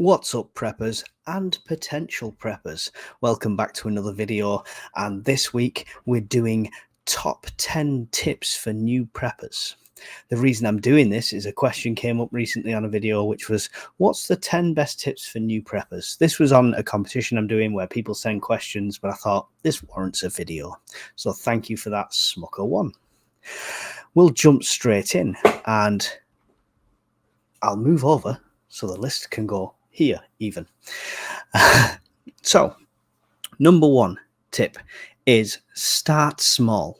What's up, preppers and potential preppers? Welcome back to another video, and this week we're doing top 10 tips for new preppers. The reason I'm doing this is a question came up recently on a video, which was, what's the 10 best tips for new preppers? This was on a competition I'm doing where people send questions, but I thought this warrants a video. So thank you for that, Smucker1. We'll jump straight in, and I'll move over so the list can go here even. So, number one tip is start small.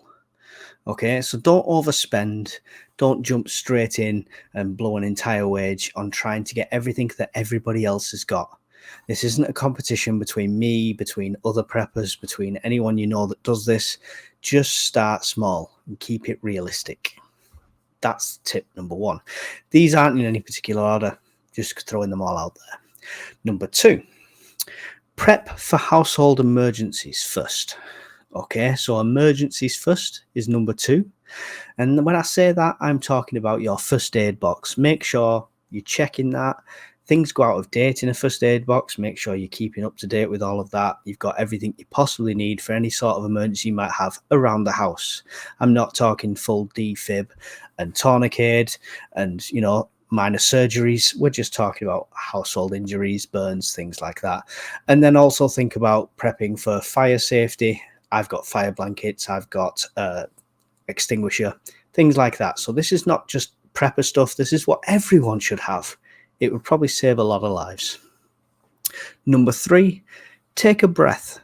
Okay, so don't overspend, don't jump straight in and blow an entire wage on trying to get everything that everybody else has got. This isn't a competition between me, between other preppers, between anyone you know that does this. Just start small and keep it realistic. That's tip number one. These aren't in any particular order, just throwing them all out there. Number two, prep for household emergencies first. Okay, so emergencies first is number two. And when I say that, I'm talking about your first aid box. Make sure you're checking that. Things go out of date in a first aid box. Make sure you're keeping up to date with all of that. You've got everything you possibly need for any sort of emergency you might have around the house. I'm not talking full defib and tourniquet and, minor surgeries. We're just talking about household injuries, burns, things like that. And then also think about prepping for fire safety. I've got fire blankets. I've got extinguisher, things like that. So this is not just prepper stuff. This is what everyone should have. It would probably save a lot of lives. Number three, take a breath.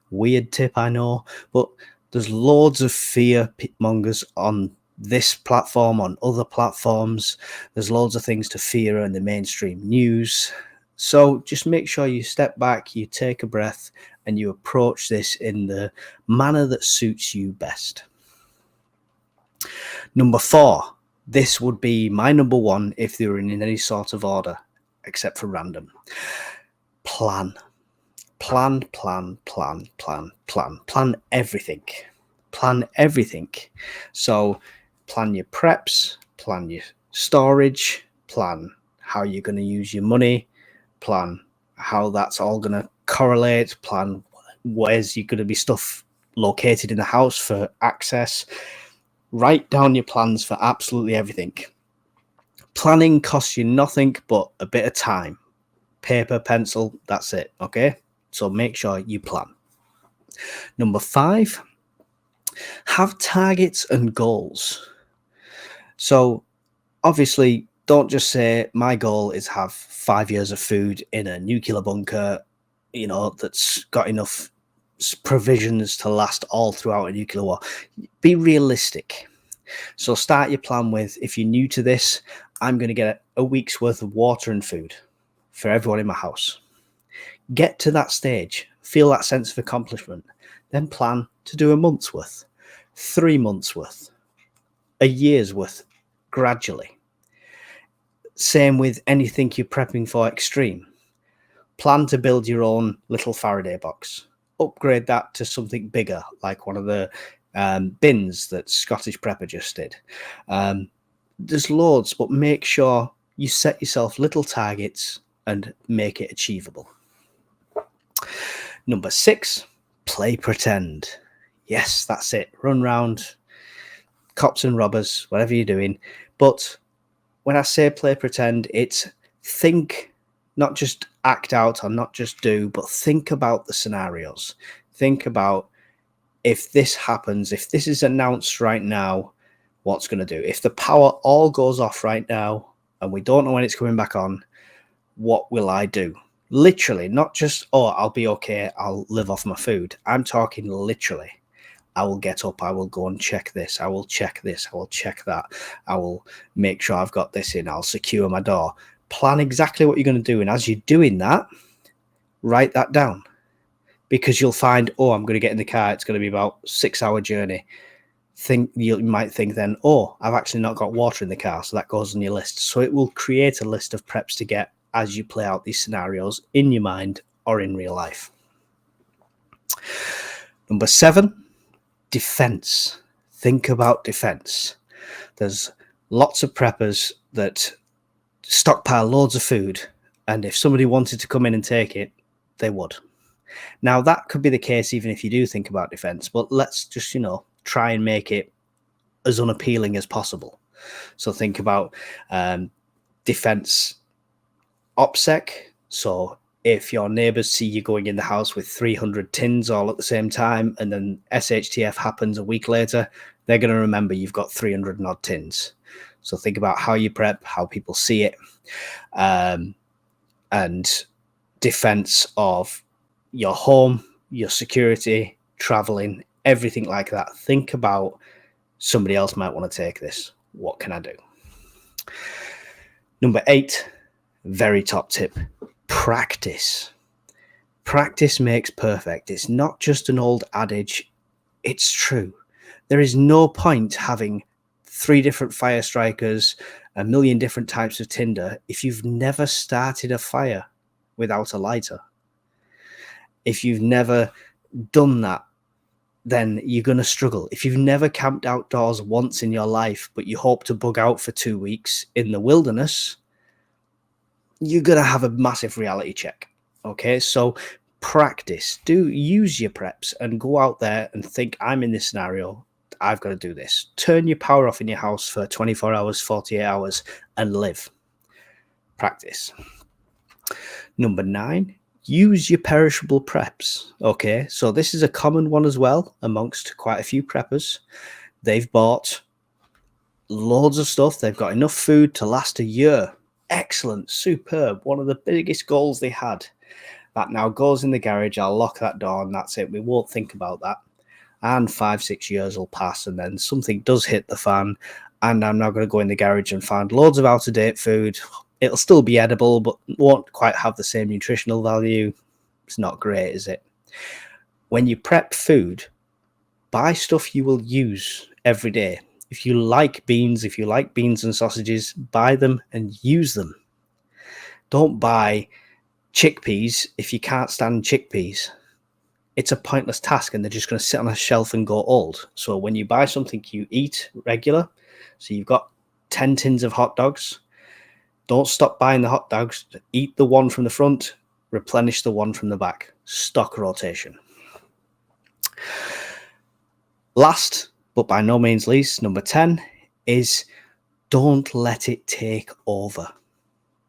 Weird tip, I know, but there's loads of fear mongers on this platform, on other platforms. There's loads of things to fear in the mainstream news. So just make sure you step back, you take a breath, and you approach this in the manner that suits you best. Number four, this would be my number one if they were in any sort of order, except for random. Plan. Plan everything. Plan everything. So plan your preps, plan your storage, plan how you're going to use your money, plan how that's all going to correlate, plan where's you're going to be stuff located in the house for access. Write down your plans for absolutely everything. Planning costs you nothing but a bit of time. Paper, pencil, that's it, okay? So make sure you plan. Number five, have targets and goals. So obviously, don't just say my goal is have 5 years of food in a nuclear bunker, that's got enough provisions to last all throughout a nuclear war. Be realistic. So start your plan with, if you're new to this, I'm going to get a week's worth of water and food for everyone in my house. Get to that stage, feel that sense of accomplishment, then plan to do a month's worth, 3 months worth, a year's worth, gradually. Same with anything you're prepping for extreme. Plan to build your own little Faraday box. Upgrade that to something bigger, like one of the bins that Scottish Prepper just did. There's loads, but make sure you set yourself little targets and make it achievable. Number six, play pretend. Yes, that's it. Run round, cops and robbers, whatever you're doing. But when I say play pretend, it's think, not just act out or not just do, but think about the scenarios. Think about, if this happens, if this is announced right now, what's going to do? If the power all goes off right now and we don't know when it's coming back on, what will I do? Literally, not just, I'll be okay, I'll live off my food. I'm talking literally. I will get up, I will go and check this, I will check this, I will check that, I will make sure I've got this in, I'll secure my door. Plan exactly what you're going to do, and as you're doing that, write that down, because you'll find, I'm going to get in the car, it's going to be about 6-hour journey. You might think then, I've actually not got water in the car, so that goes on your list. So it will create a list of preps to get as you play out these scenarios in your mind or in real life. Number 7, defense. Think about defense. There's lots of preppers that stockpile loads of food And if somebody wanted to come in and take it, they would. Now, that could be the case even if you do think about defense, but let's just, try and make it as unappealing as possible. So think about defense OPSEC. So if your neighbors see you going in the house with 300 tins all at the same time, and then SHTF happens a week later, they're going to remember you've got 300 and odd tins. So think about how you prep, how people see it, and defense of your home, your security, traveling, everything like that. Think about somebody else might want to take this. What can I do? Number 8, very top tip, practice. Practice makes perfect. It's not just an old adage. It's true. There is no point having 3 different fire strikers, a million different types of tinder if you've never started a fire without a lighter. If you've never done that, then you're going to struggle. If you've never camped outdoors once in your life, but you hope to bug out for 2 weeks in the wilderness, you're going to have a massive reality check. Okay, so practice. Use your preps and go out there and think, I'm in this scenario, I've got to do this. Turn your power off in your house for 24 hours, 48 hours, and live. Practice. Number 9, use your perishable preps. Okay, so this is a common one as well amongst quite a few preppers. They've bought loads of stuff. They've got enough food to last a year. Excellent, superb. One of the biggest goals they had. That now goes in the garage. I'll lock that door and that's it. We won't think about that. And 5-6 years will pass and then something does hit the fan and I'm now going to go in the garage and find loads of out-of-date food. It'll still be edible, but won't quite have the same nutritional value. It's not great, is it? When you prep food, buy stuff you will use every day. If you like beans and sausages, buy them and use them. Don't buy chickpeas if you can't stand chickpeas. It's a pointless task and they're just going to sit on a shelf and go old. So when you buy something you eat regular, so you've got 10 tins of hot dogs, don't stop buying the hot dogs. Eat the one from the front, replenish the one from the back. Stock rotation. Last, but by no means least, number 10 is don't let it take over.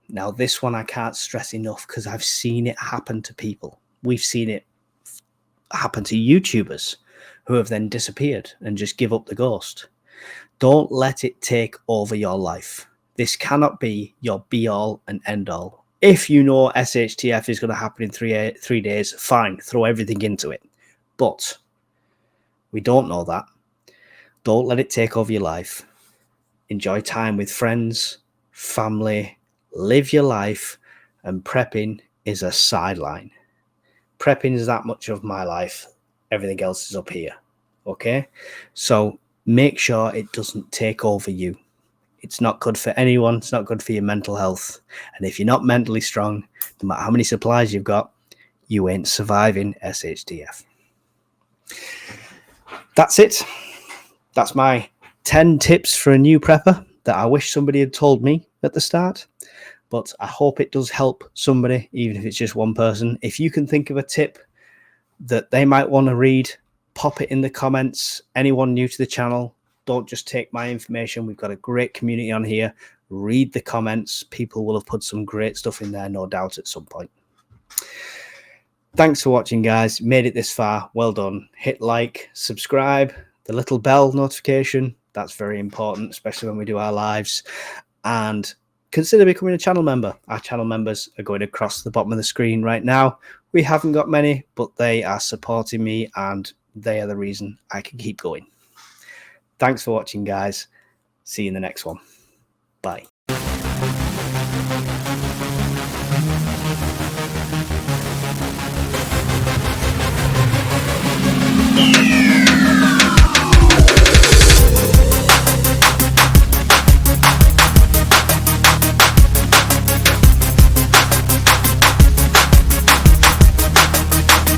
Now, this one I can't stress enough because I've seen it happen to people. We've seen it happen to YouTubers who have then disappeared and just give up the ghost. Don't let it take over your life. This cannot be your be-all and end-all. If you know SHTF is going to happen in 3 days, fine, throw everything into it. But we don't know that. Don't let it take over your life. Enjoy time with friends, family, live your life, and prepping is a sideline. Prepping is that much of my life. Everything else is up here. Okay? So make sure it doesn't take over you. It's not good for anyone. It's not good for your mental health. And if you're not mentally strong, no matter how many supplies you've got, you ain't surviving SHTF. That's it. That's my 10 tips for a new prepper that I wish somebody had told me at the start. But I hope it does help somebody, even if it's just one person. If you can think of a tip that they might want to read, pop it in the comments. Anyone new to the channel, don't just take my information. We've got a great community on here. Read the comments. People will have put some great stuff in there, no doubt, at some point. Thanks for watching, guys. Made it this far. Well done. Hit like, subscribe, the little bell notification. That's very important, especially when we do our lives. And consider becoming a channel member. Our channel members are going across the bottom of the screen right now. We haven't got many, but they are supporting me and they are the reason I can keep going. Thanks for watching, guys. See you in the next one. Bye.